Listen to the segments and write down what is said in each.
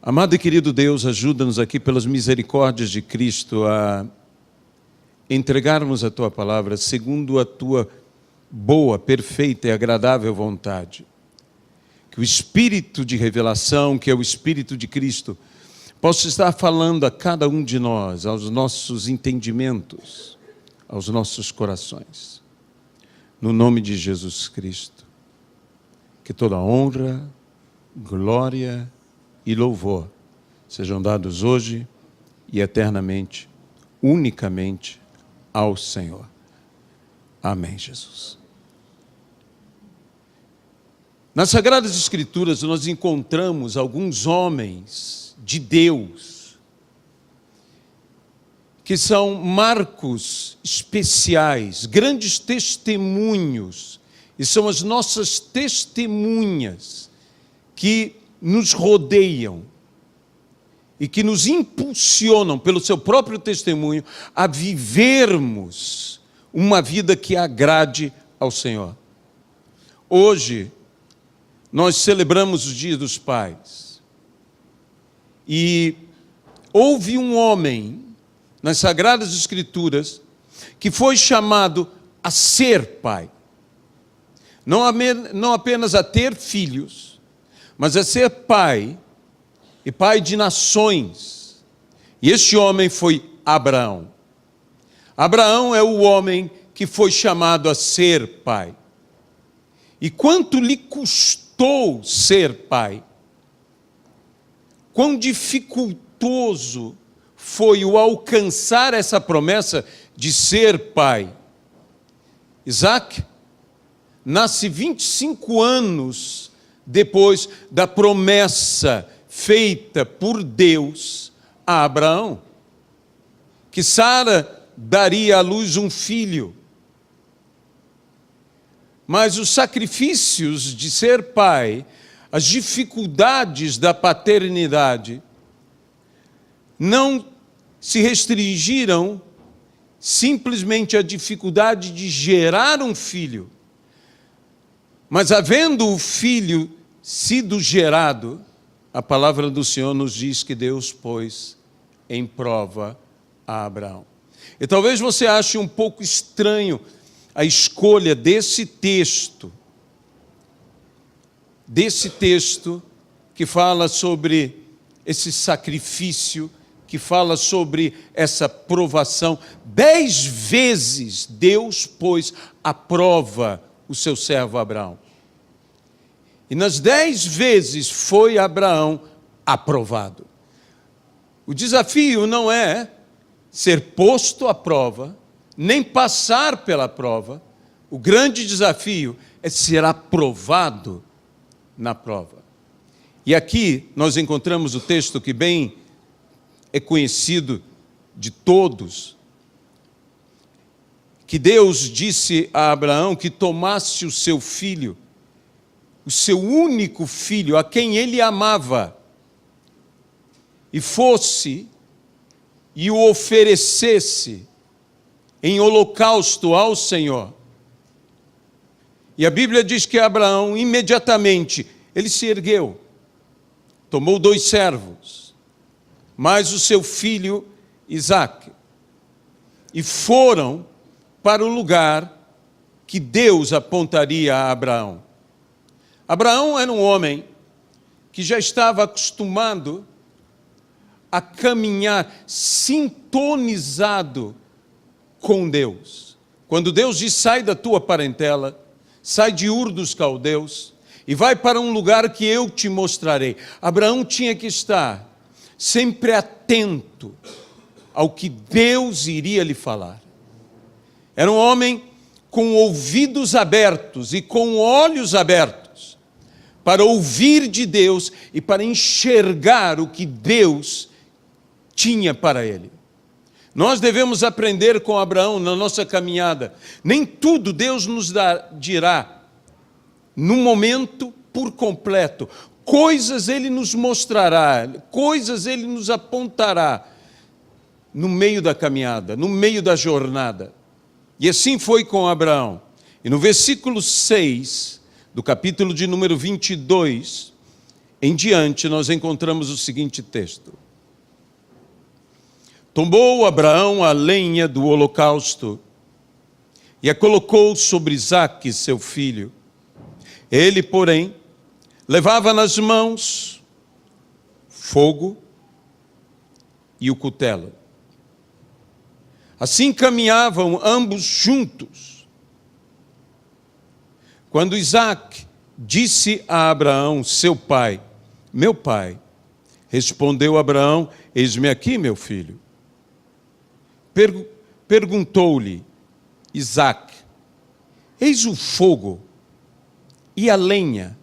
Amado e querido Deus, ajuda-nos aqui pelas misericórdias de Cristo a entregarmos a Tua palavra segundo a Tua boa, perfeita e agradável vontade. Que o Espírito de revelação, que é o Espírito de Cristo, possa estar falando a cada um de nós, aos nossos entendimentos, aos nossos corações. No nome de Jesus Cristo. Que toda honra, glória e louvor sejam dados hoje e eternamente, unicamente ao Senhor. Amém, Jesus. Nas Sagradas Escrituras nós encontramos alguns homens de Deus que são marcos especiais, grandes testemunhos, e são as nossas testemunhas que nos rodeiam e que nos impulsionam pelo seu próprio testemunho a vivermos uma vida que agrade ao Senhor. Hoje, nós celebramos o Dia dos Pais. E houve um homem nas Sagradas Escrituras que foi chamado a ser pai. Não apenas a ter filhos, mas a ser pai e pai de nações. E este homem foi Abraão. Abraão é o homem que foi chamado a ser pai. E quanto lhe custou ser pai? Quão dificultoso foi o alcançar essa promessa de ser pai? Isaac nasce 25 anos depois da promessa feita por Deus a Abraão, que Sara daria à luz um filho. Mas os sacrifícios de ser pai, as dificuldades da paternidade, não se restringiram simplesmente à dificuldade de gerar um filho, mas havendo o filho sido gerado, a palavra do Senhor nos diz que Deus pôs em prova a Abraão. E talvez você ache um pouco estranho a escolha desse texto que fala sobre esse sacrifício, que fala sobre essa provação. 10 vezes Deus pôs à prova o seu servo Abraão. E nas 10 vezes foi Abraão aprovado. O desafio não é ser posto à prova, nem passar pela prova. O grande desafio é ser aprovado na prova. E aqui nós encontramos o texto que bem é conhecido de todos, que Deus disse a Abraão que tomasse o seu filho, o seu único filho, a quem ele amava, e fosse e o oferecesse em holocausto ao Senhor. E a Bíblia diz que Abraão, imediatamente, ele se ergueu, tomou 2 servos, mais o seu filho Isaque, e foram para o lugar que Deus apontaria a Abraão. Abraão era um homem que já estava acostumado a caminhar sintonizado com Deus. Quando Deus diz, sai da tua parentela, sai de Ur dos Caldeus e vai para um lugar que eu te mostrarei. Abraão tinha que estar sempre atento ao que Deus iria lhe falar. Era um homem com ouvidos abertos e com olhos abertos para ouvir de Deus e para enxergar o que Deus tinha para ele. Nós devemos aprender com Abraão na nossa caminhada. Nem tudo Deus nos dirá no momento por completo. Coisas Ele nos mostrará, coisas Ele nos apontará no meio da caminhada, no meio da jornada. E assim foi com Abraão. E no versículo 6 do capítulo de número 22, em diante, nós encontramos o seguinte texto: tomou Abraão a lenha do holocausto e a colocou sobre Isaque, seu filho. Ele, porém, levava nas mãos fogo e o cutelo. Assim caminhavam ambos juntos. Quando Isaque disse a Abraão, seu pai: meu pai, respondeu Abraão: eis-me aqui, meu filho. Perguntou-lhe Isaque: eis o fogo e a lenha,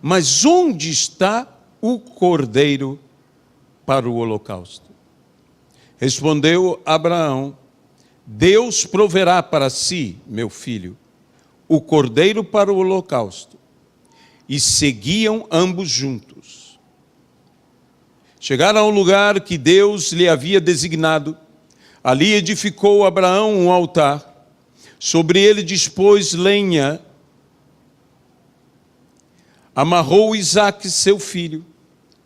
mas onde está o cordeiro para o holocausto? Respondeu Abraão: Deus proverá para si, meu filho, o cordeiro para o holocausto. E seguiam ambos juntos. Chegaram ao lugar que Deus lhe havia designado. Ali edificou Abraão um altar. Sobre ele dispôs lenha. Amarrou Isaque, seu filho,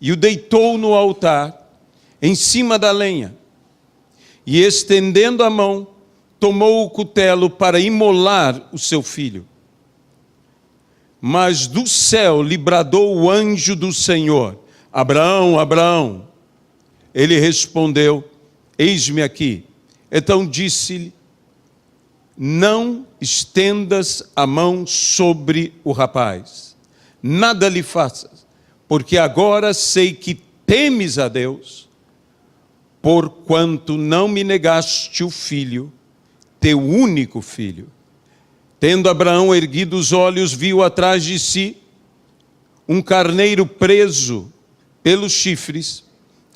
e o deitou no altar, em cima da lenha. E estendendo a mão, tomou o cutelo para imolar o seu filho. Mas do céu lhe bradou o anjo do Senhor: Abraão, Abraão. Ele respondeu: eis-me aqui. Então disse-lhe: não estendas a mão sobre o rapaz, nada lhe faças, porque agora sei que temes a Deus, porquanto não me negaste o filho, teu único filho. Tendo Abraão erguido os olhos, viu atrás de si um carneiro preso pelos chifres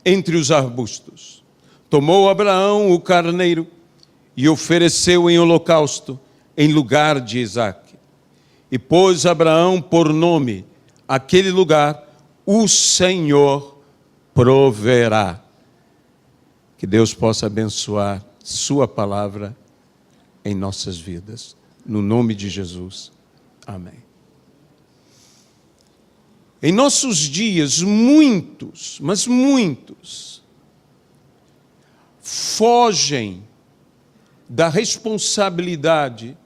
entre os arbustos. Tomou Abraão o carneiro e ofereceu em holocausto em lugar de Isaque. E pôs Abraão por nome aquele lugar: o Senhor proverá. Que Deus possa abençoar sua palavra em nossas vidas. No nome de Jesus. Amém. Em nossos dias, muitos, mas muitos, fogem da responsabilidade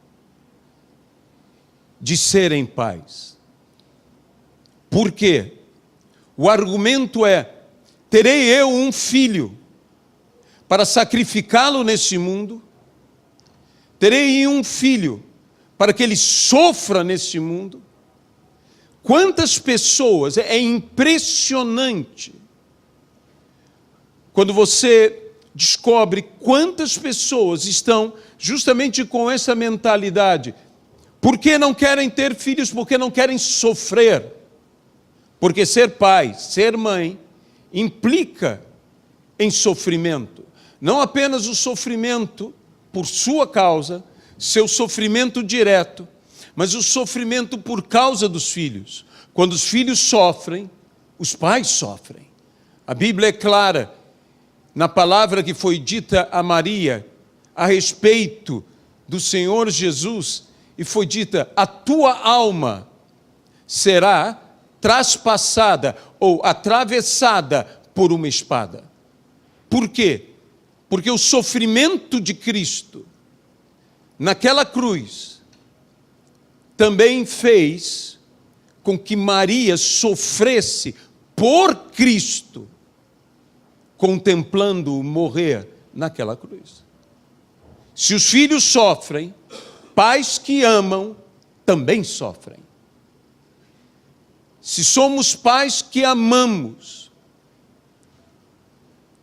de serem pais. Por quê? O argumento é: terei eu um filho para sacrificá-lo nesse mundo? Terei um filho para que ele sofra nesse mundo? Quantas pessoas, é impressionante quando você descobre quantas pessoas estão justamente com essa mentalidade. Por que não querem ter filhos? Porque não querem sofrer. Porque ser pai, ser mãe, implica em sofrimento. Não apenas o sofrimento por sua causa, seu sofrimento direto, mas o sofrimento por causa dos filhos. Quando os filhos sofrem, os pais sofrem. A Bíblia é clara na palavra que foi dita a Maria a respeito do Senhor Jesus, e foi dita: a tua alma será traspassada ou atravessada por uma espada. Por quê? Porque o sofrimento de Cristo naquela cruz também fez com que Maria sofresse por Cristo, contemplando-o morrer naquela cruz. Se os filhos sofrem, pais que amam também sofrem. Se somos pais que amamos,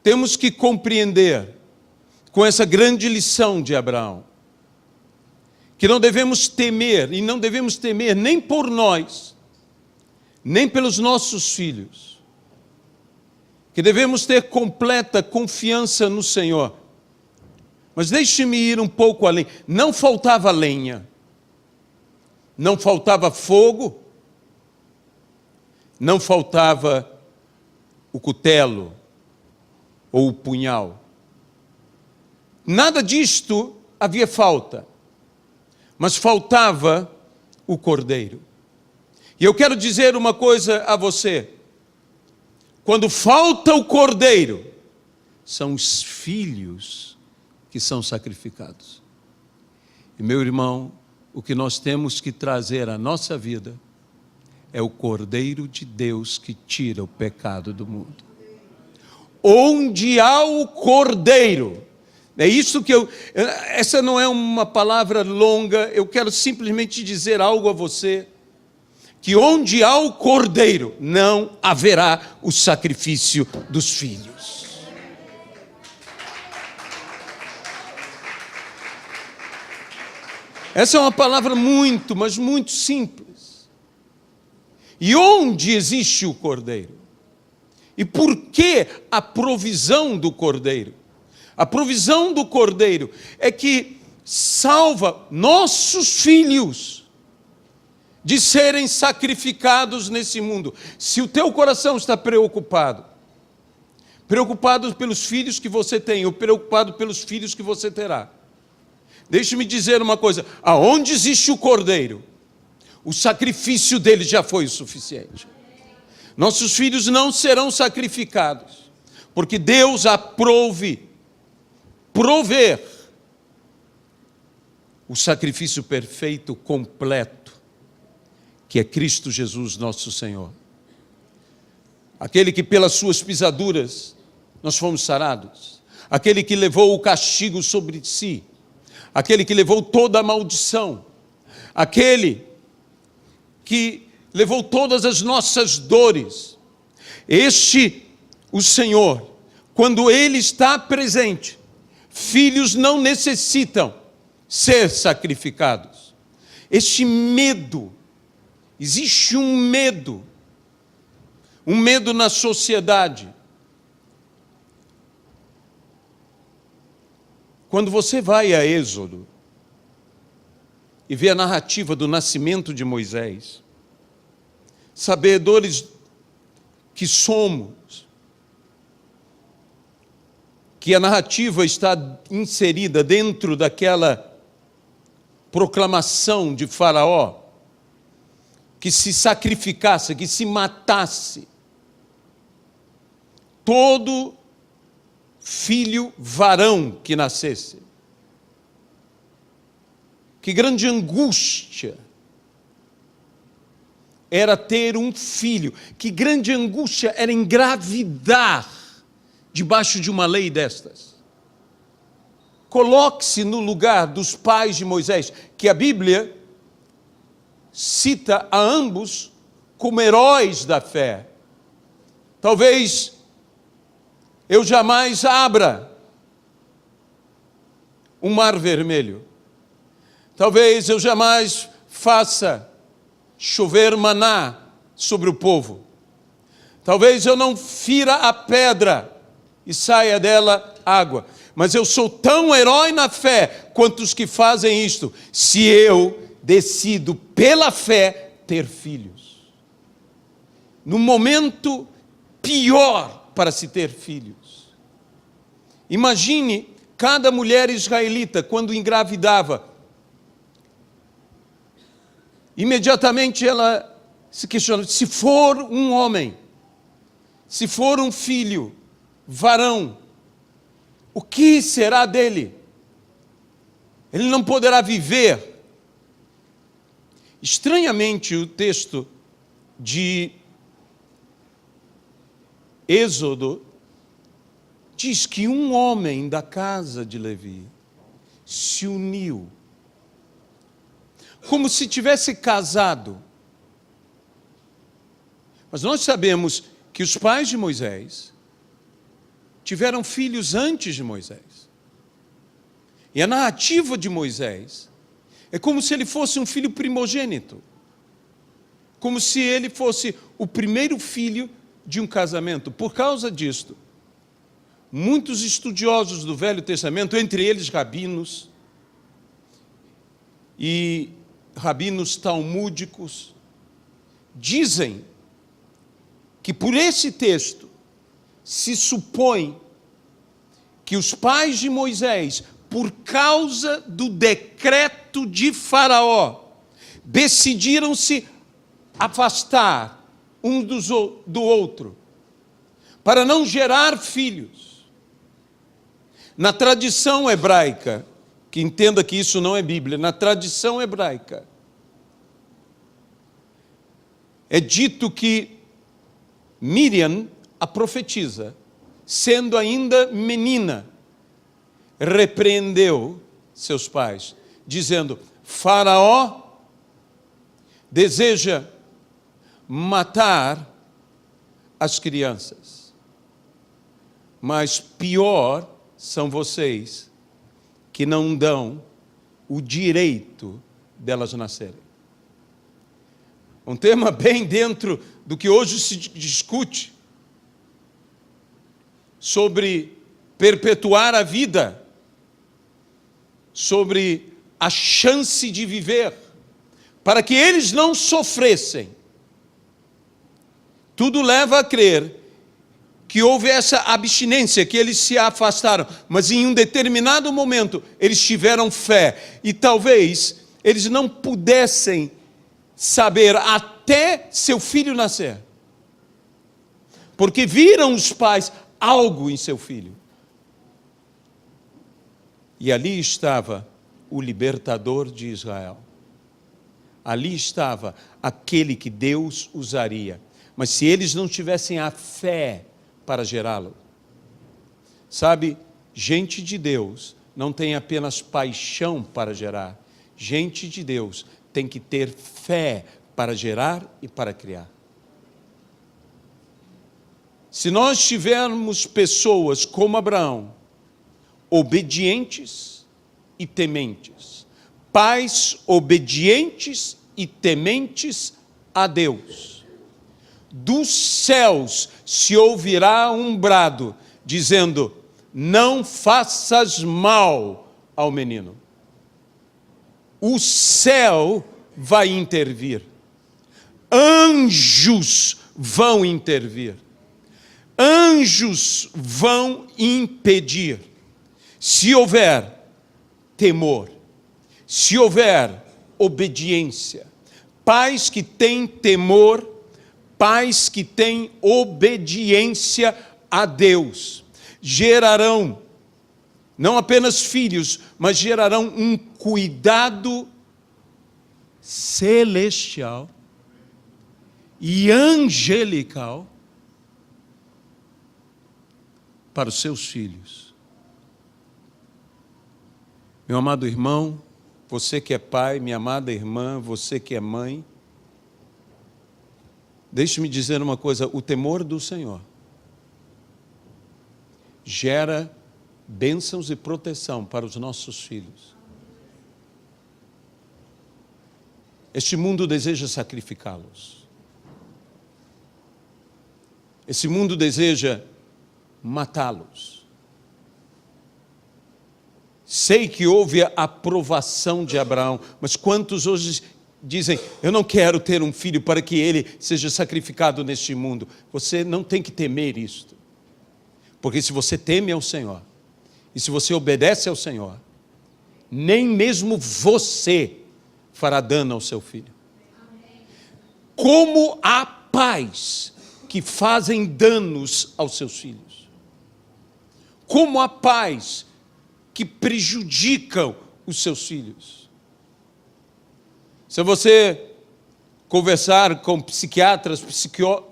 temos que compreender, com essa grande lição de Abraão, que não devemos temer, e não devemos temer nem por nós, nem pelos nossos filhos, que devemos ter completa confiança no Senhor. Mas deixe-me ir um pouco além. Não faltava lenha, não faltava fogo, não faltava o cutelo ou o punhal. Nada disto havia falta, mas faltava o cordeiro. E eu quero dizer uma coisa a você: quando falta o cordeiro, são os filhos que são sacrificados. E, meu irmão, o que nós temos que trazer à nossa vida é o Cordeiro de Deus que tira o pecado do mundo. Onde há o Cordeiro, é isso que essa não é uma palavra longa, eu quero simplesmente dizer algo a você, que onde há o Cordeiro, não haverá o sacrifício dos filhos. Essa é uma palavra muito, mas muito simples. E onde existe o Cordeiro? E por que a provisão do Cordeiro? A provisão do Cordeiro é que salva nossos filhos de serem sacrificados nesse mundo. Se o teu coração está preocupado pelos filhos que você tem, ou preocupado pelos filhos que você terá, deixe-me dizer uma coisa: aonde existe o Cordeiro, o sacrifício dele já foi o suficiente. Nossos filhos não serão sacrificados, porque Deus prover o sacrifício perfeito, completo, que é Cristo Jesus, nosso Senhor. Aquele que pelas suas pisaduras nós fomos sarados, aquele que levou o castigo sobre si, aquele que levou toda a maldição, aquele que levou todas as nossas dores. O Senhor, quando Ele está presente, filhos não necessitam ser sacrificados. Existe um medo na sociedade. Quando você vai a Êxodo e vê a narrativa do nascimento de Moisés, sabedores que somos, que a narrativa está inserida dentro daquela proclamação de Faraó, que se sacrificasse, que se matasse todo filho varão que nascesse. Que grande angústia era ter um filho, que grande angústia era engravidar debaixo de uma lei destas. Coloque-se no lugar dos pais de Moisés, que a Bíblia cita a ambos como heróis da fé. Talvez eu jamais abra um mar vermelho. Talvez eu jamais faça chover maná sobre o povo. Talvez eu não fira a pedra e saia dela água. Mas eu sou tão herói na fé quanto os que fazem isto, se eu decido pela fé ter filhos. No momento pior para se ter filhos. Imagine cada mulher israelita quando engravidava. Imediatamente ela se questiona: se for um homem, se for um filho, varão, o que será dele? Ele não poderá viver. Estranhamente, o texto de Êxodo diz que um homem da casa de Levi se uniu, como se tivesse casado. Mas nós sabemos que os pais de Moisés tiveram filhos antes de Moisés. E a narrativa de Moisés é como se ele fosse um filho primogênito, como se ele fosse o primeiro filho de um casamento. Por causa disto, muitos estudiosos do Velho Testamento, entre eles rabinos e rabinos talmúdicos, dizem que por esse texto se supõe que os pais de Moisés, por causa do decreto de Faraó, decidiram-se afastar um do outro, para não gerar filhos. Na tradição hebraica, que entenda que isso não é Bíblia, na tradição hebraica, é dito que Miriam, a profetisa, sendo ainda menina, repreendeu seus pais, dizendo: Faraó deseja matar as crianças, mas pior são vocês que não dão o direito delas nascerem. Um tema bem dentro do que hoje se discute sobre perpetuar a vida, sobre a chance de viver, para que eles não sofressem. Tudo leva a crer que houve essa abstinência, que eles se afastaram, mas em um determinado momento eles tiveram fé, e talvez eles não pudessem saber até seu filho nascer, porque viram os pais algo em seu filho. E ali estava o libertador de Israel. Ali estava aquele que Deus usaria. Mas se eles não tivessem a fé para gerá-lo, sabe, gente de Deus não tem apenas paixão para gerar. Gente de Deus tem que ter fé para gerar e para criar. Se nós tivermos pessoas como Abraão, obedientes e tementes, pais obedientes e tementes a Deus, dos céus se ouvirá um brado, dizendo: não faças mal ao menino. O céu vai intervir. Anjos vão intervir. Anjos vão impedir. Se houver temor, se houver obediência, pais que têm temor, pais que têm obediência a Deus, gerarão não apenas filhos, mas gerarão um cuidado celestial e angelical para os seus filhos. Meu amado irmão, você que é pai, minha amada irmã, você que é mãe, deixe-me dizer uma coisa: o temor do Senhor gera bênçãos e proteção para os nossos filhos. Este mundo deseja sacrificá-los. Esse mundo deseja matá-los. Sei que houve a aprovação de Abraão, mas quantos hoje dizem: eu não quero ter um filho para que ele seja sacrificado neste mundo? Você não tem que temer isto, porque se você teme ao Senhor, e se você obedece ao Senhor, nem mesmo você fará dano ao seu filho. Como há pais que fazem danos aos seus filhos. Como há pais que prejudicam os seus filhos. Se você conversar com psiquiatras,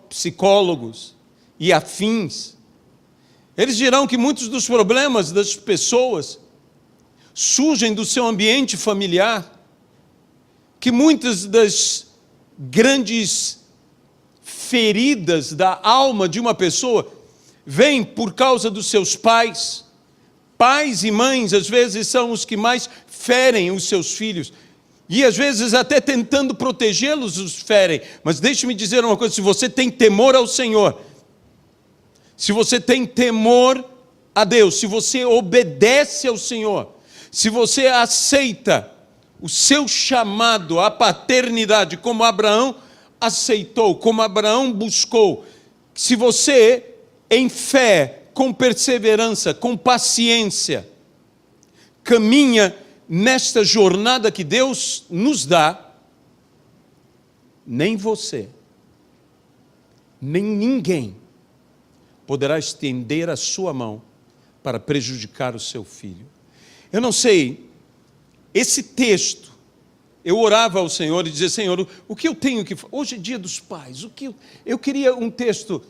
psicólogos e afins, eles dirão que muitos dos problemas das pessoas surgem do seu ambiente familiar, que muitas das grandes feridas da alma de uma pessoa vêm por causa dos seus pais. Pais e mães, às vezes, são os que mais ferem os seus filhos. E, às vezes, até tentando protegê-los, os ferem. Mas deixe-me dizer uma coisa: se você tem temor ao Senhor, se você tem temor a Deus, se você obedece ao Senhor, se você aceita o seu chamado à paternidade, como Abraão aceitou, como Abraão buscou, se você, em fé, com perseverança, com paciência, caminha nesta jornada que Deus nos dá, nem você, nem ninguém poderá estender a sua mão para prejudicar o seu filho. Eu não sei, esse texto, eu orava ao Senhor e dizia: Senhor, o que eu tenho que fazer? Hoje é dia dos pais, eu queria um texto,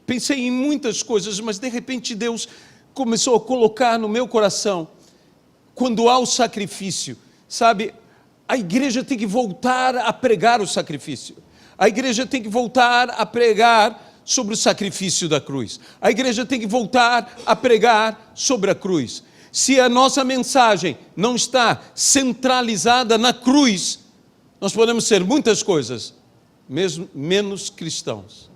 pensei em muitas coisas, mas de repente Deus começou a colocar no meu coração, quando há o sacrifício, sabe, a igreja tem que voltar a pregar o sacrifício, a igreja tem que voltar a pregar sobre o sacrifício da cruz, a igreja tem que voltar a pregar sobre a cruz. Se a nossa mensagem não está centralizada na cruz, nós podemos ser muitas coisas, mesmo menos cristãos,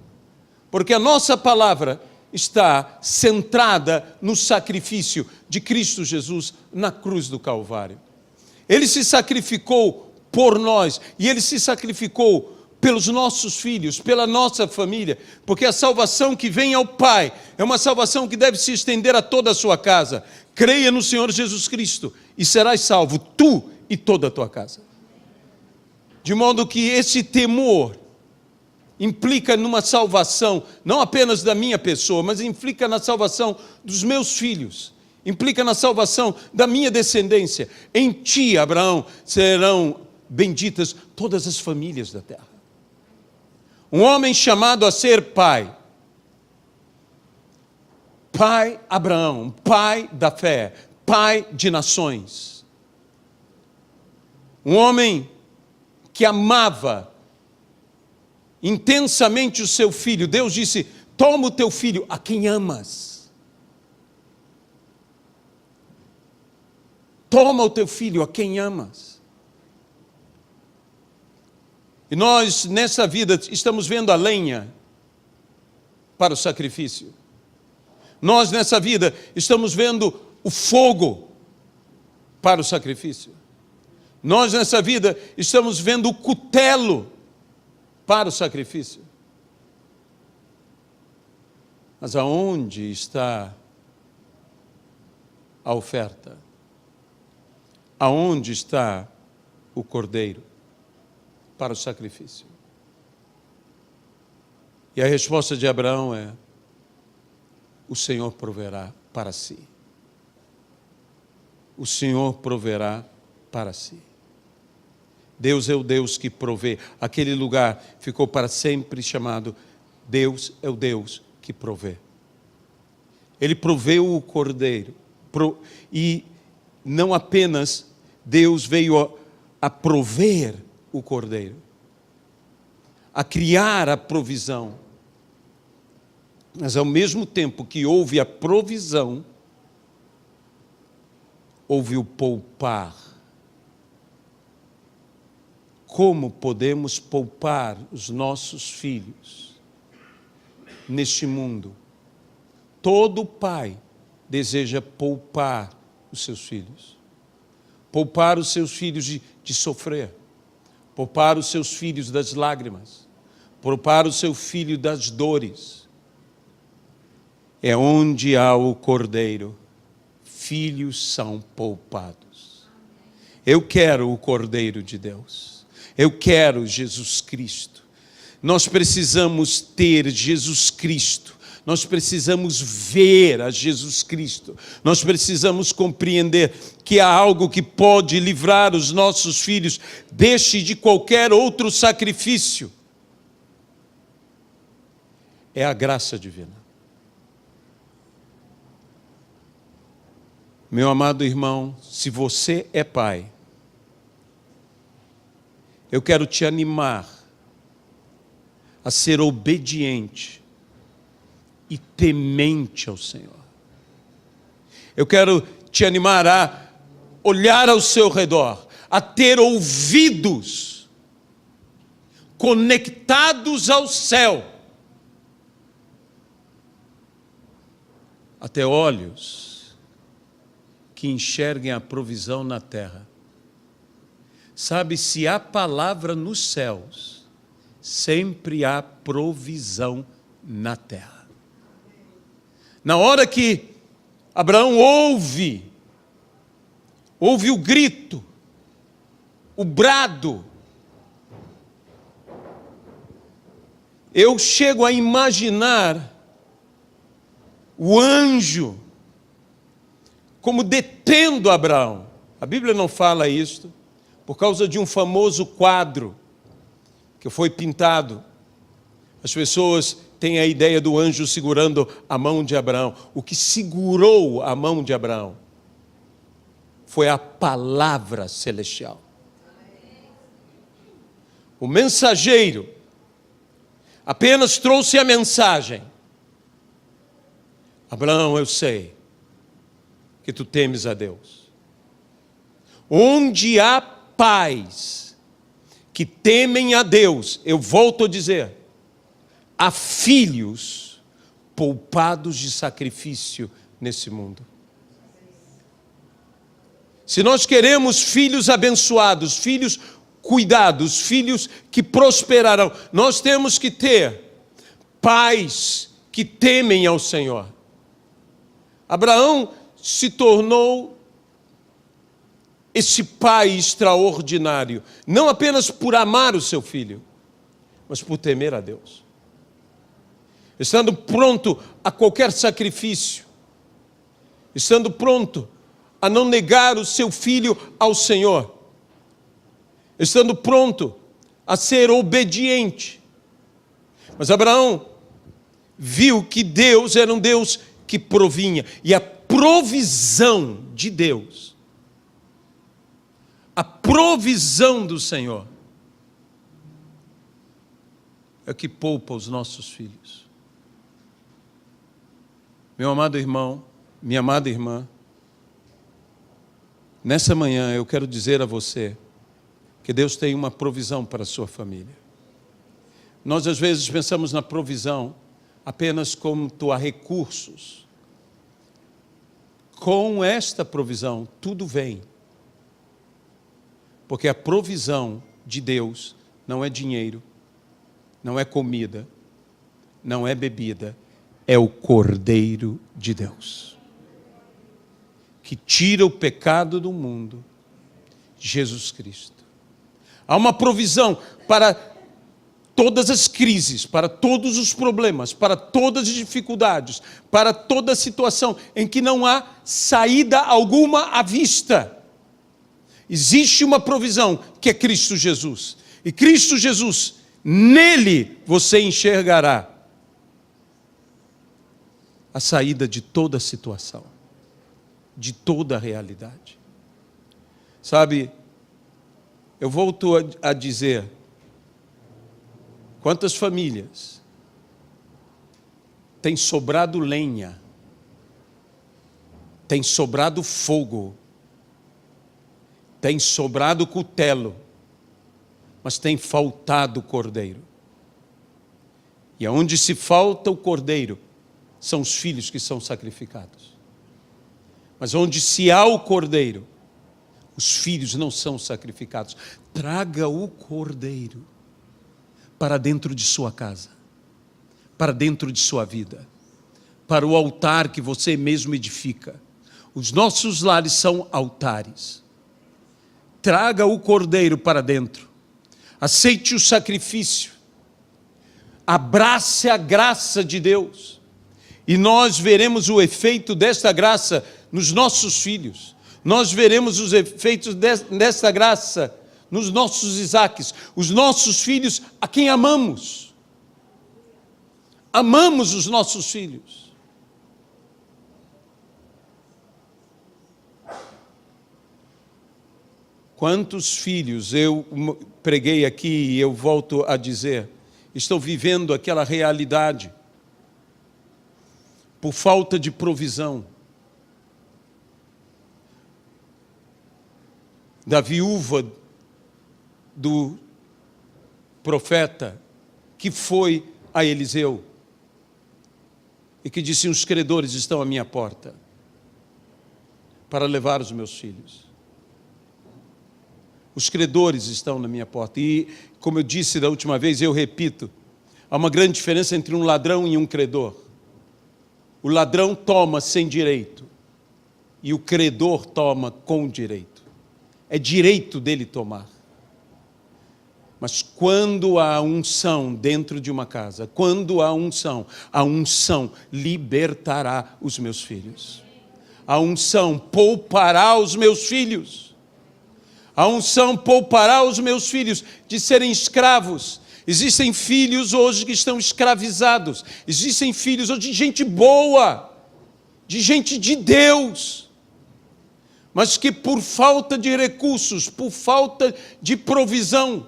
porque a nossa palavra está centrada no sacrifício de Cristo Jesus na cruz do Calvário. Ele se sacrificou por nós, e Ele se sacrificou pelos nossos filhos, pela nossa família, porque a salvação que vem ao Pai é uma salvação que deve se estender a toda a sua casa. Creia no Senhor Jesus Cristo e serás salvo, tu e toda a tua casa. De modo que esse temor implica numa salvação, não apenas da minha pessoa, mas implica na salvação dos meus filhos, implica na salvação da minha descendência. Em ti, Abraão, serão benditas todas as famílias da terra. Um homem chamado a ser pai, pai Abraão, pai da fé, pai de nações. Um homem que amava intensamente o seu filho. Deus disse: toma o teu filho, a quem amas. Toma o teu filho, a quem amas. E nós, nessa vida, estamos vendo a lenha para o sacrifício. Nós, nessa vida, estamos vendo o fogo para o sacrifício. Nós, nessa vida, estamos vendo o cutelo para o sacrifício. Mas aonde está a oferta? Aonde está o cordeiro para o sacrifício? E a resposta de Abraão é: o Senhor proverá para si. O Senhor proverá para si. Deus é o Deus que provê. Aquele lugar ficou para sempre chamado Deus é o Deus que provê. Ele proveu o cordeiro. E não apenas Deus veio a prover o cordeiro, a criar a provisão, mas ao mesmo tempo que houve a provisão, houve o poupar. Como podemos poupar os nossos filhos neste mundo? Todo pai deseja poupar os seus filhos. Poupar os seus filhos de sofrer. Poupar os seus filhos das lágrimas. Poupar o seu filho das dores. É onde há o cordeiro, filhos são poupados. Eu quero o Cordeiro de Deus. Eu quero Jesus Cristo. Nós precisamos ter Jesus Cristo. Nós precisamos ver a Jesus Cristo. Nós precisamos compreender que há algo que pode livrar os nossos filhos deste e de qualquer outro sacrifício. É a graça divina. Meu amado irmão, se você é pai, eu quero te animar a ser obediente e temente ao Senhor. Eu quero te animar a olhar ao seu redor, a ter ouvidos conectados ao céu, até olhos que enxerguem a provisão na terra. Sabe, se há palavra nos céus, sempre há provisão na terra. Na hora que Abraão ouve o grito, o brado, eu chego a imaginar o anjo como detendo Abraão. A Bíblia não fala isto, por causa de um famoso quadro que foi pintado. As pessoas têm a ideia do anjo segurando a mão de Abraão. O que segurou a mão de Abraão foi a palavra celestial. O mensageiro apenas trouxe a mensagem. Abraão, eu sei que tu temes a Deus. Onde há pais que temem a Deus, eu volto a dizer, há filhos poupados de sacrifício nesse mundo. Se nós queremos filhos abençoados, filhos cuidados, filhos que prosperarão, nós temos que ter pais que temem ao Senhor. Abraão se tornou esse pai extraordinário, não apenas por amar o seu filho, mas por temer a Deus. Estando pronto a qualquer sacrifício, estando pronto a não negar o seu filho ao Senhor, estando pronto a ser obediente. Mas Abraão viu que Deus era um Deus que provinha, e a provisão de Deus, a provisão do Senhor, é o que poupa os nossos filhos. Meu amado irmão, minha amada irmã, nessa manhã eu quero dizer a você que Deus tem uma provisão para a sua família. Nós às vezes pensamos na provisão apenas quanto a recursos. Com esta provisão, tudo vem. Porque a provisão de Deus não é dinheiro, não é comida, não é bebida, é o Cordeiro de Deus, que tira o pecado do mundo, Jesus Cristo. Há uma provisão para todas as crises, para todos os problemas, para todas as dificuldades, para toda situação em que não há saída alguma à vista. Existe uma provisão que é Cristo Jesus. E Cristo Jesus, nele você enxergará a saída de toda situação, de toda a realidade. Sabe, eu volto a dizer, quantas famílias tem sobrado lenha, tem sobrado fogo, tem sobrado cutelo, mas tem faltado cordeiro. E aonde se falta o cordeiro, são os filhos que são sacrificados. Mas onde se há o cordeiro, os filhos não são sacrificados. Traga o cordeiro para dentro de sua casa, para dentro de sua vida, para o altar que você mesmo edifica. Os nossos lares são altares. Traga o cordeiro para dentro, aceite o sacrifício, abrace a graça de Deus, e nós veremos o efeito desta graça nos nossos filhos, nós veremos os efeitos desta graça nos nossos Isaques, os nossos filhos a quem amamos. Amamos os nossos filhos. Quantos filhos eu preguei aqui e eu volto a dizer, estão vivendo aquela realidade por falta de provisão. Da viúva do profeta que foi a Eliseu e que disse, os credores estão à minha porta para levar os meus filhos. Os credores estão na minha porta. E, como eu disse da última vez, eu repito, há uma grande diferença entre um ladrão e um credor. O ladrão toma sem direito e o credor toma com direito. É direito dele tomar. Mas quando há unção dentro de uma casa, quando há unção, a unção libertará os meus filhos. A unção poupará os meus filhos. A unção poupará os meus filhos de serem escravos. Existem filhos hoje que estão escravizados. Existem filhos hoje de gente boa, de gente de Deus, mas que por falta de recursos, por falta de provisão,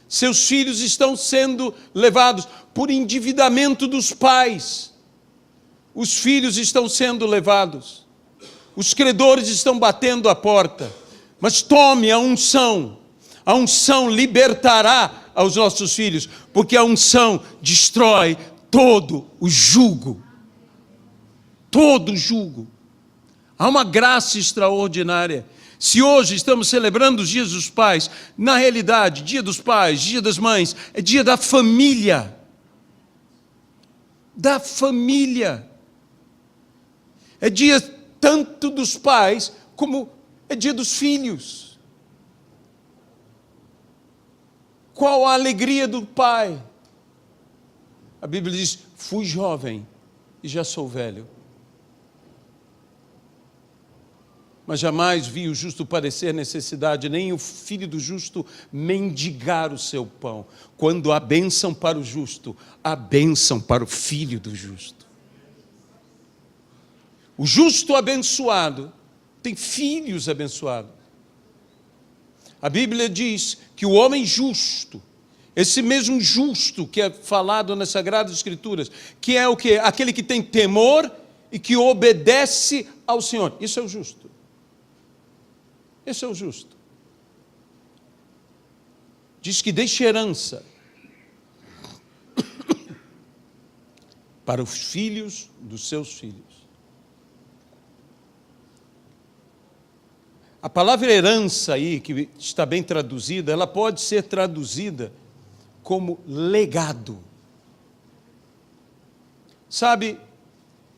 seus filhos estão sendo levados por endividamento dos pais. Os filhos estão sendo levados. Os credores estão batendo a porta. Mas tome a unção. A unção libertará aos nossos filhos, porque a unção destrói todo o jugo. Todo o jugo. Há uma graça extraordinária. Se hoje estamos celebrando os dias dos pais, na realidade, dia dos pais, dia das mães, é dia da família. Da família. É dia tanto dos pais, como é dia dos filhos. Qual a alegria do pai? A Bíblia diz, fui jovem e já sou velho. Mas jamais vi o justo padecer necessidade, nem o filho do justo mendigar o seu pão. Quando há bênção para o justo, há bênção para o filho do justo. O justo abençoado tem filhos abençoados. A Bíblia diz que o homem justo, esse mesmo justo que é falado nas Sagradas Escrituras, que é o quê? Aquele que tem temor e que obedece ao Senhor. Isso é o justo. Esse é o justo. Diz que deixa herança para os filhos dos seus filhos. A palavra herança aí, que está bem traduzida, ela pode ser traduzida como legado. Sabe,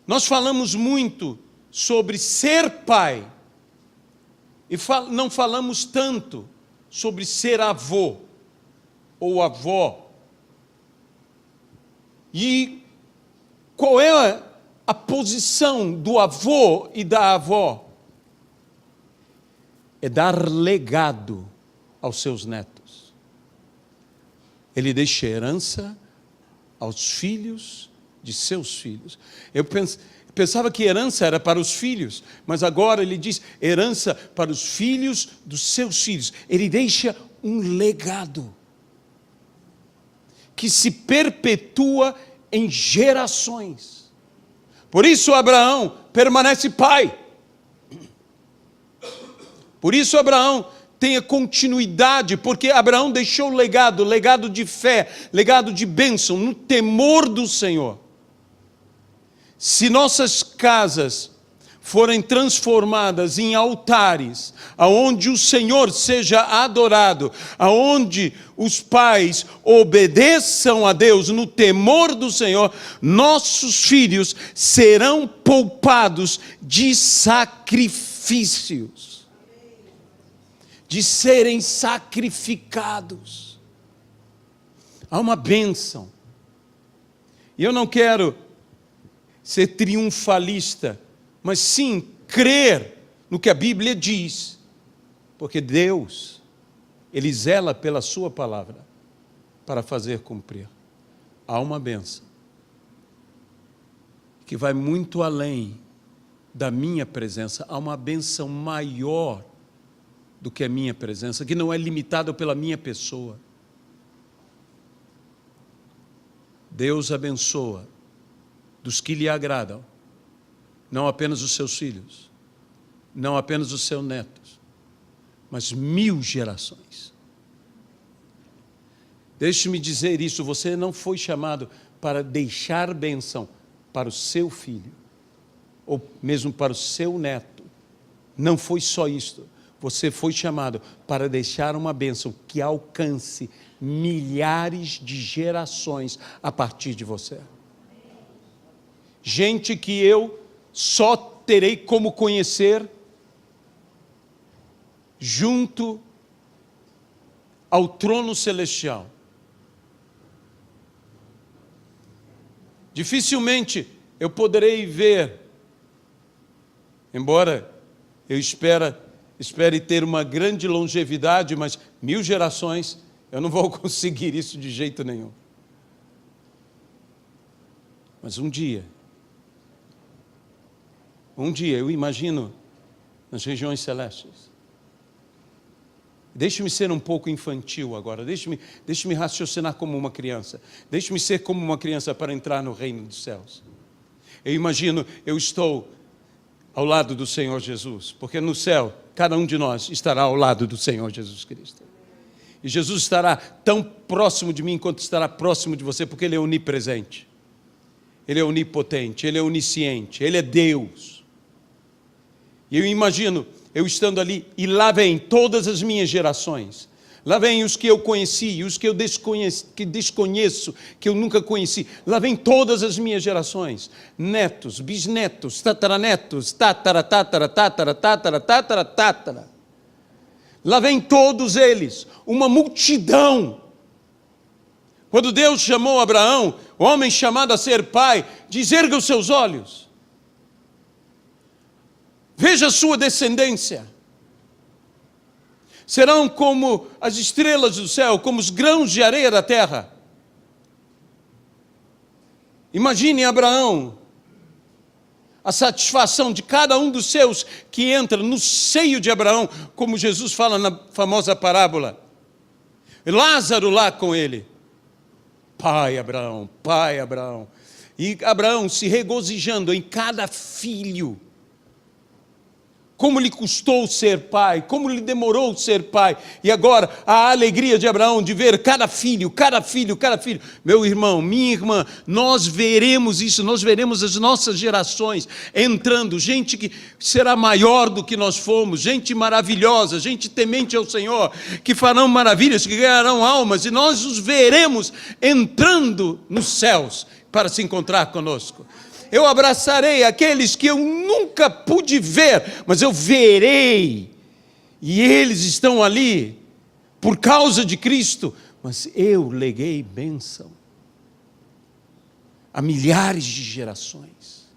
nós falamos muito sobre ser pai, e não falamos tanto sobre ser avô ou avó. E qual é a posição do avô e da avó? É dar legado aos seus netos. Ele deixa herança aos filhos de seus filhos. Eu pensava que herança era para os filhos, mas agora ele diz herança para os filhos dos seus filhos. Ele deixa um legado que se perpetua em gerações. Por isso Abraão permanece pai. Por isso Abraão tem a continuidade, porque Abraão deixou legado de fé, legado de bênção, no temor do Senhor. Se nossas casas forem transformadas em altares, aonde o Senhor seja adorado, aonde os pais obedeçam a Deus no temor do Senhor, nossos filhos serão poupados de sacrifícios, de serem sacrificados. Há uma bênção. E eu não quero ser triunfalista, mas sim crer no que a Bíblia diz, porque Deus, Ele zela pela sua palavra para fazer cumprir. Há uma bênção que vai muito além da minha presença. Há uma bênção maior do que a minha presença, que não é limitada pela minha pessoa. Deus abençoa dos que lhe agradam, não apenas os seus filhos, não apenas os seus netos, mas 1000 gerações. Deixe-me dizer isso, você não foi chamado para deixar bênção para o seu filho, ou mesmo para o seu neto. Não foi só isto. Você foi chamado para deixar uma bênção que alcance milhares de gerações a partir de você. Gente que eu só terei como conhecer junto ao trono celestial. Dificilmente eu poderei ver, embora eu espere ter uma grande longevidade, mas 1000 gerações, eu não vou conseguir isso de jeito nenhum. Mas um dia eu imagino nas regiões celestes. Deixe-me ser um pouco infantil agora, deixe-me raciocinar como uma criança, deixe-me ser como uma criança para entrar no reino dos céus. Eu imagino, eu estou ao lado do Senhor Jesus, porque no céu, cada um de nós estará ao lado do Senhor Jesus Cristo. E Jesus estará tão próximo de mim quanto estará próximo de você, porque Ele é onipresente, Ele é onipotente, Ele é onisciente, Ele é Deus. E eu imagino eu estando ali, e lá vem todas as minhas gerações, lá vem os que eu conheci, e os que eu desconheço, que eu nunca conheci, lá vem todas as minhas gerações, netos, bisnetos, tataranetos, tatara, lá vem todos eles, uma multidão. Quando Deus chamou Abraão, o homem chamado a ser pai, diz: erga os seus olhos, veja a sua descendência. Serão como as estrelas do céu, como os grãos de areia da terra. Imagine Abraão, a satisfação de cada um dos seus que entra no seio de Abraão, como Jesus fala na famosa parábola. Lázaro lá com ele. Pai Abraão, pai Abraão. E Abraão se regozijando em cada filho. Como lhe custou ser pai, como lhe demorou ser pai, e agora a alegria de Abraão de ver cada filho. Meu irmão, minha irmã, nós veremos isso, nós veremos as nossas gerações entrando, gente que será maior do que nós fomos, gente maravilhosa, gente temente ao Senhor, que farão maravilhas, que ganharão almas, e nós os veremos entrando nos céus para se encontrar conosco. Eu abraçarei aqueles que eu nunca pude ver, mas eu verei. E eles estão ali por causa de Cristo, mas eu leguei bênção a milhares de gerações.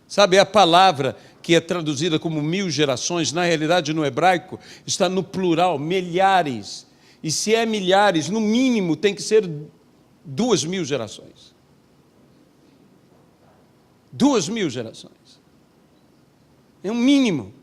Sabe, a palavra que é traduzida como 1000 gerações, na realidade no hebraico está no plural, milhares. E se é milhares, no mínimo tem que ser 2000 gerações. 2000 gerações. É um mínimo.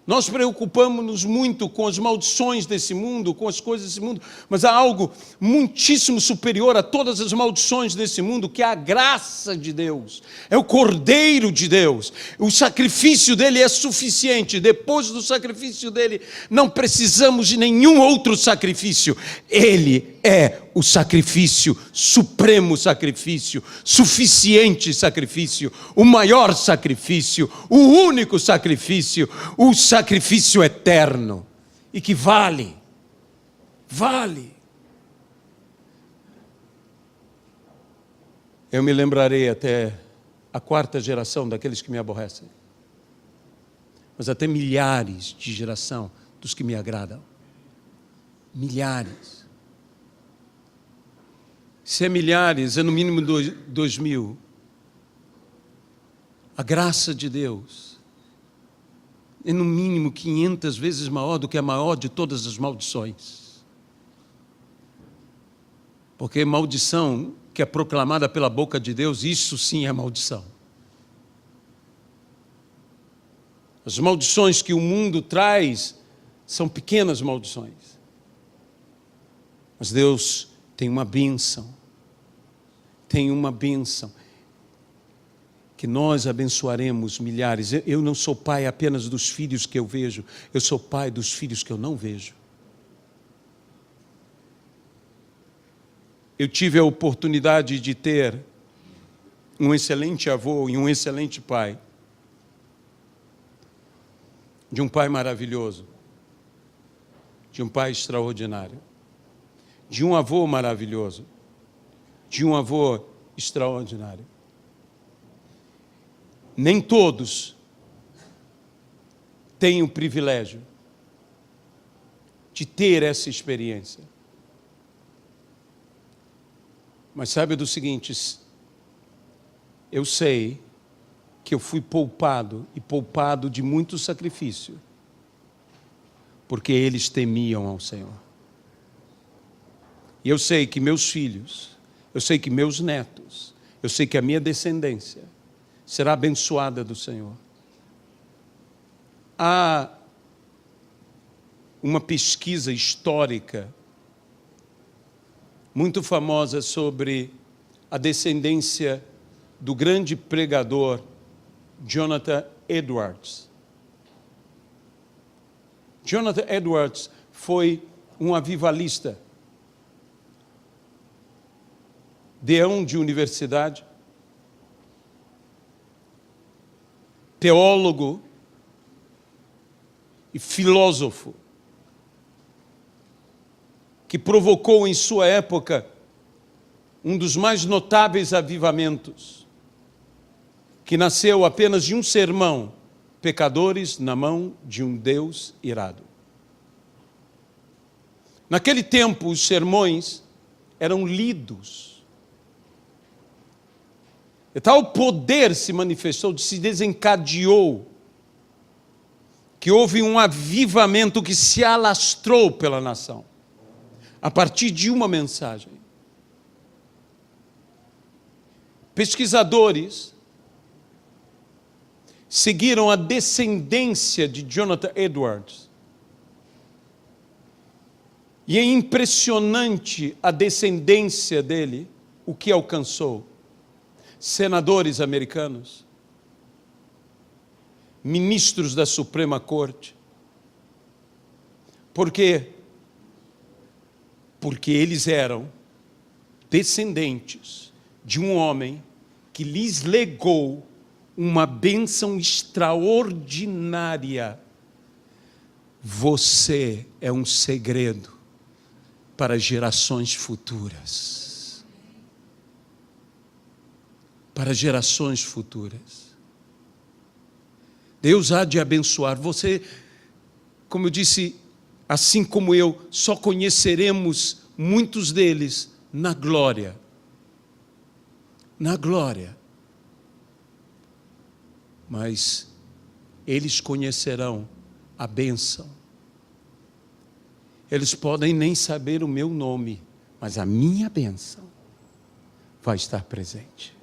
Nós preocupamos-nos muito com as maldições desse mundo, com as coisas desse mundo, mas há algo muitíssimo superior a todas as maldições desse mundo, que é a graça de Deus, é o Cordeiro de Deus. O sacrifício dele é suficiente. Depois do sacrifício dele, não precisamos de nenhum outro sacrifício. Ele é o sacrifício, supremo sacrifício, suficiente sacrifício, o maior sacrifício, o único sacrifício, o sacrifício eterno, e que vale. Eu me lembrarei até a 4ª geração daqueles que me aborrecem, mas até milhares de geração dos que me agradam. Milhares. Se é milhares, é no mínimo 2000. A graça de Deus é no mínimo 500 vezes maior do que a maior de todas as maldições. Porque maldição que é proclamada pela boca de Deus, isso sim é maldição. As maldições que o mundo traz são pequenas maldições. Mas Deus tem uma bênção, que nós abençoaremos milhares. Eu não sou pai apenas dos filhos que eu vejo, eu sou pai dos filhos que eu não vejo. Eu tive a oportunidade de ter um excelente avô e um excelente pai, de um pai maravilhoso, de um pai extraordinário, de um avô maravilhoso, de um avô extraordinário. Nem todos têm o privilégio de ter essa experiência. Mas saiba do seguinte, eu sei que eu fui poupado de muito sacrifício, porque eles temiam ao Senhor. E eu sei que meus filhos, eu sei que meus netos, eu sei que a minha descendência será abençoada do Senhor. Há uma pesquisa histórica muito famosa sobre a descendência do grande pregador Jonathan Edwards. Jonathan Edwards foi um avivalista, deão de universidade, teólogo e filósofo, que provocou em sua época um dos mais notáveis avivamentos, que nasceu apenas de um sermão: pecadores na mão de um Deus irado. Naquele tempo, os sermões eram lidos. E tal poder se manifestou, se desencadeou, que houve um avivamento que se alastrou pela nação, a partir de uma mensagem. Pesquisadores seguiram a descendência de Jonathan Edwards. E é impressionante a descendência dele, o que alcançou. Senadores americanos, ministros da Suprema Corte. Por quê? Porque eles eram descendentes de um homem que lhes legou uma bênção extraordinária. Você é um segredo para gerações futuras. Para gerações futuras. Deus há de abençoar. Você, como eu disse, assim como eu, só conheceremos muitos deles na glória. Na glória. Mas eles conhecerão a bênção. Eles podem nem saber o meu nome, mas a minha bênção vai estar presente.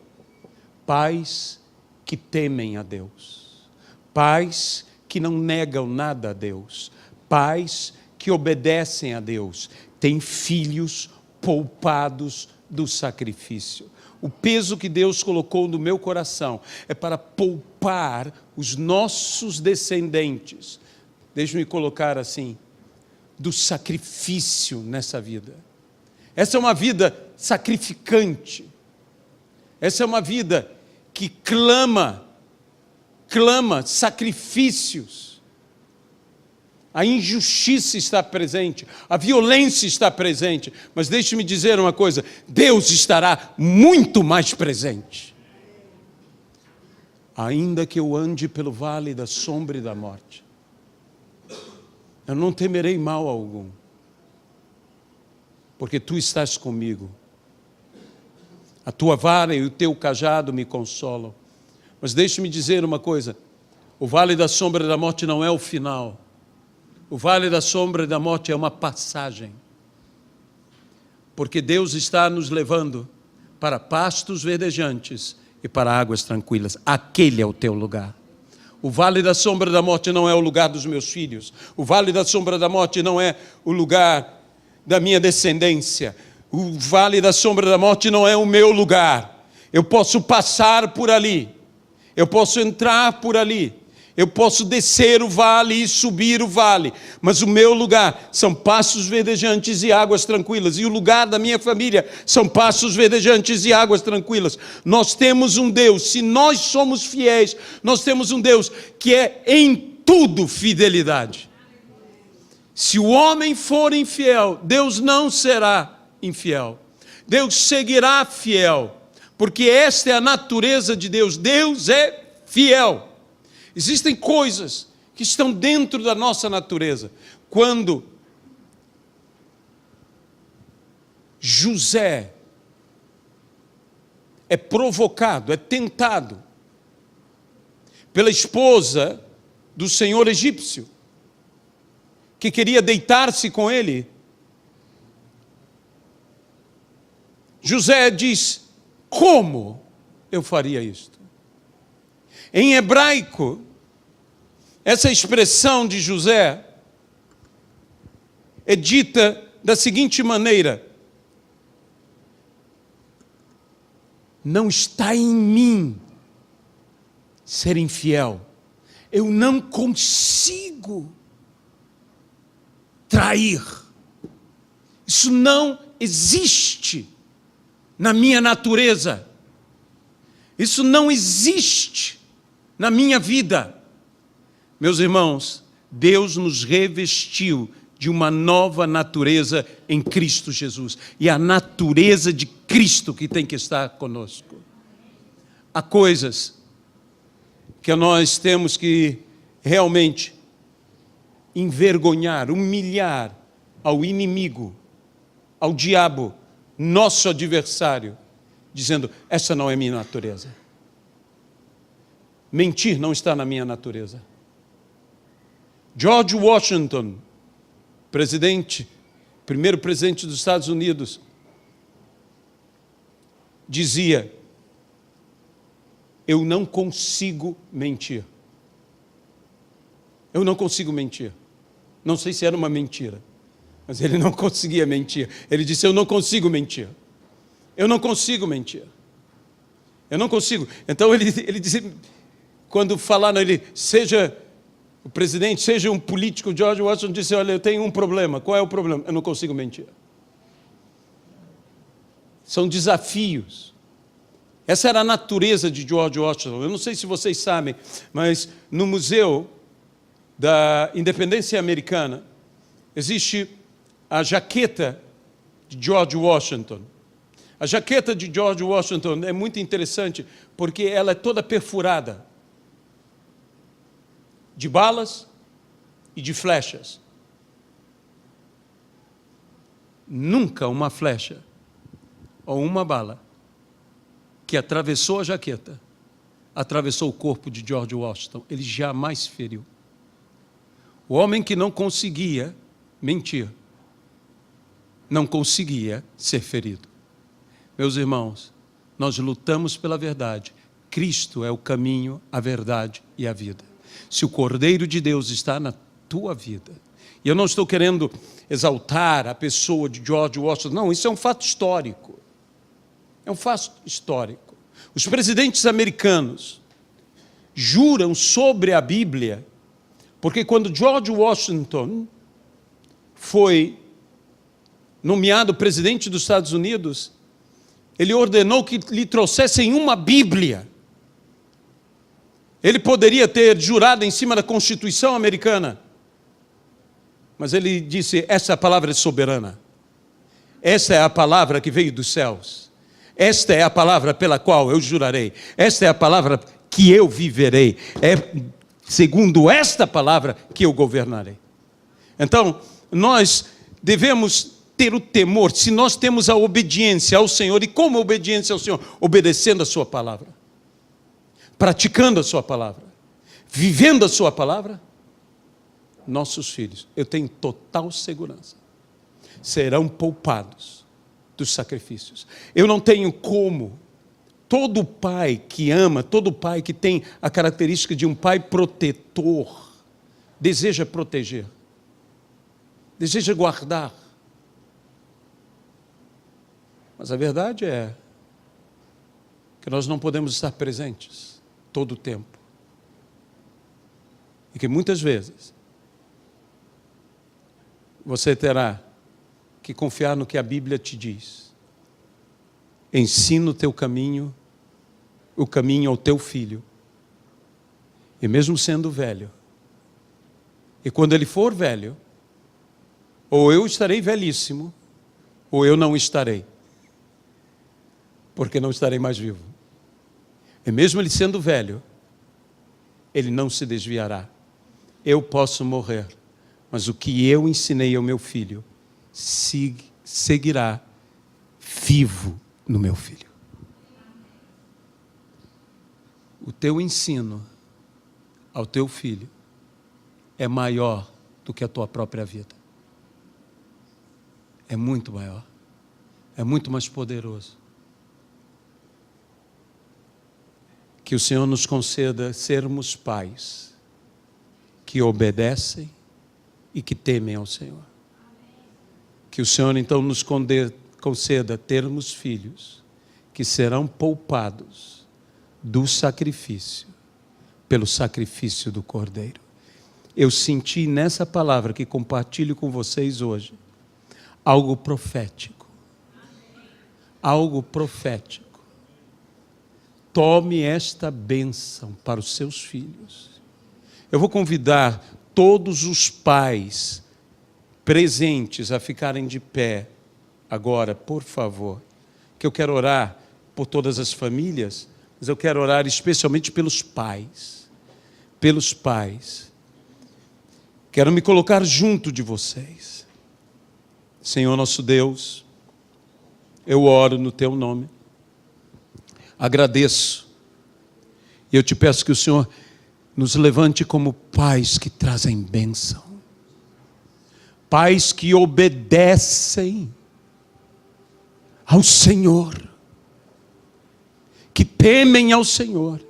Pais que temem a Deus. Pais que não negam nada a Deus. Pais que obedecem a Deus. Têm filhos poupados do sacrifício. O peso que Deus colocou no meu coração é para poupar os nossos descendentes. Deixe-me colocar assim, do sacrifício nessa vida. Essa é uma vida sacrificante. Essa é uma vida que clama sacrifícios. A injustiça está presente, a violência está presente, mas deixe-me dizer uma coisa: Deus estará muito mais presente. Ainda que eu ande pelo vale da sombra e da morte, eu não temerei mal algum, porque tu estás comigo. A tua vara e o teu cajado me consolam. Mas deixe-me dizer uma coisa: o vale da sombra da morte não é o final. O vale da sombra da morte é uma passagem. Porque Deus está nos levando para pastos verdejantes e para águas tranquilas. Aquele é o teu lugar. O vale da sombra da morte não é o lugar dos meus filhos. O vale da sombra da morte não é o lugar da minha descendência. O vale da sombra da morte não é o meu lugar. Eu posso passar por ali. Eu posso entrar por ali. Eu posso descer o vale e subir o vale, mas o meu lugar são pastos verdejantes e águas tranquilas, e o lugar da minha família são pastos verdejantes e águas tranquilas. Nós temos um Deus, se nós somos fiéis, nós temos um Deus que é em tudo fidelidade. Se o homem for infiel, Deus não será infiel. Deus seguirá fiel, porque esta é a natureza de Deus. Deus é fiel. Existem coisas que estão dentro da nossa natureza. Quando José é provocado, é tentado pela esposa do senhor egípcio, que queria deitar-se com ele. José diz: como eu faria isto? Em hebraico, essa expressão de José é dita da seguinte maneira: não está em mim ser infiel. Eu não consigo trair. Isso não existe na minha natureza. Isso não existe na minha vida. Meus irmãos, Deus nos revestiu de uma nova natureza em Cristo Jesus. E a natureza de Cristo que tem que estar conosco. Há coisas que nós temos que realmente envergonhar, humilhar ao inimigo, ao diabo, nosso adversário, dizendo: essa não é minha natureza. Mentir não está na minha natureza. George Washington, primeiro presidente dos Estados Unidos, dizia: eu não consigo mentir. Eu não consigo mentir. Não sei se era uma mentira, mas ele não conseguia mentir. Ele disse: eu não consigo mentir. Eu não consigo mentir. Eu não consigo. Então ele disse, quando falaram, ele, seja o presidente, seja um político, George Washington disse: olha, eu tenho um problema. Qual é o problema? Eu não consigo mentir. São desafios. Essa era a natureza de George Washington. Eu não sei se vocês sabem, mas no Museu da Independência Americana existe a jaqueta de George Washington. A jaqueta de George Washington é muito interessante porque ela é toda perfurada de balas e de flechas. Nunca uma flecha ou uma bala que atravessou a jaqueta, atravessou o corpo de George Washington. Ele jamais feriu. O homem que não conseguia mentir, não conseguia ser ferido. Meus irmãos, nós lutamos pela verdade. Cristo é o caminho, a verdade e a vida. Se o Cordeiro de Deus está na tua vida, e eu não estou querendo exaltar a pessoa de George Washington, não, isso é um fato histórico. É um fato histórico. Os presidentes americanos juram sobre a Bíblia, porque quando George Washington foi nomeado presidente dos Estados Unidos, ele ordenou que lhe trouxessem uma Bíblia. Ele poderia ter jurado em cima da Constituição americana, mas ele disse: essa palavra é soberana. Essa é a palavra que veio dos céus. Esta é a palavra pela qual eu jurarei. Esta é a palavra que eu viverei. É segundo esta palavra que eu governarei. Então, nós devemos ter o temor, se nós temos a obediência ao Senhor. E como obediência ao Senhor? Obedecendo a sua palavra, praticando a sua palavra, vivendo a sua palavra. Nossos filhos, eu tenho total segurança, serão poupados dos sacrifícios. Eu não tenho como. Todo pai que ama, todo pai que tem a característica de um pai protetor, deseja proteger, deseja guardar. Mas a verdade é que nós não podemos estar presentes todo o tempo. E que muitas vezes você terá que confiar no que a Bíblia te diz. Ensina o teu caminho, o caminho ao teu filho. E mesmo sendo velho, e quando ele for velho, ou eu estarei velhíssimo, ou eu não estarei, porque não estarei mais vivo. E mesmo ele sendo velho, ele não se desviará. Eu posso morrer, mas o que eu ensinei ao meu filho seguirá vivo no meu filho. O teu ensino ao teu filho é maior do que a tua própria vida. É muito maior. É muito mais poderoso. Que o Senhor nos conceda sermos pais que obedecem e que temem ao Senhor. Que o Senhor então nos conceda termos filhos que serão poupados do sacrifício, pelo sacrifício do Cordeiro. Eu senti nessa palavra que compartilho com vocês hoje, algo profético. Algo profético. Tome esta bênção para os seus filhos. Eu vou convidar todos os pais presentes a ficarem de pé agora, por favor, que eu quero orar por todas as famílias, mas eu quero orar especialmente pelos pais. Pelos pais. Quero me colocar junto de vocês. Senhor nosso Deus, eu oro no teu nome. Agradeço. E eu te peço que o Senhor nos levante como pais que trazem bênção. Pais que obedecem ao Senhor. Que temem ao Senhor.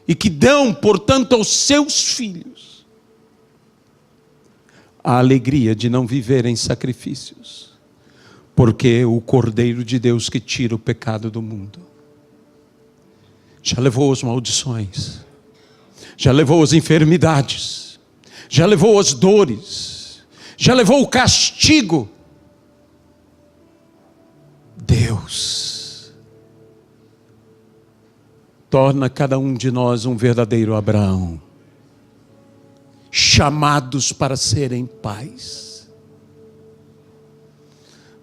E que dão, portanto, aos seus filhos a alegria de não viver em sacrifícios. Porque o Cordeiro de Deus que tira o pecado do mundo já levou as maldições, já levou as enfermidades, já levou as dores, já levou o castigo. Deus torna cada um de nós um verdadeiro Abraão, chamados para serem pais,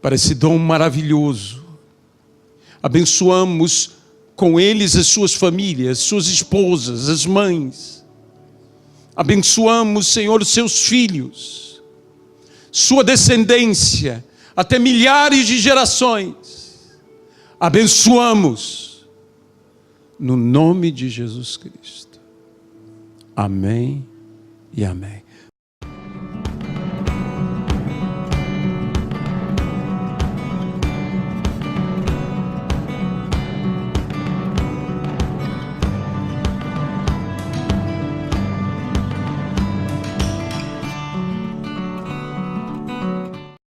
para esse dom maravilhoso. Abençoamos com eles as suas famílias, suas esposas, as mães. Abençoamos, Senhor, os seus filhos, sua descendência, até milhares de gerações. Abençoamos no nome de Jesus Cristo. Amém e amém.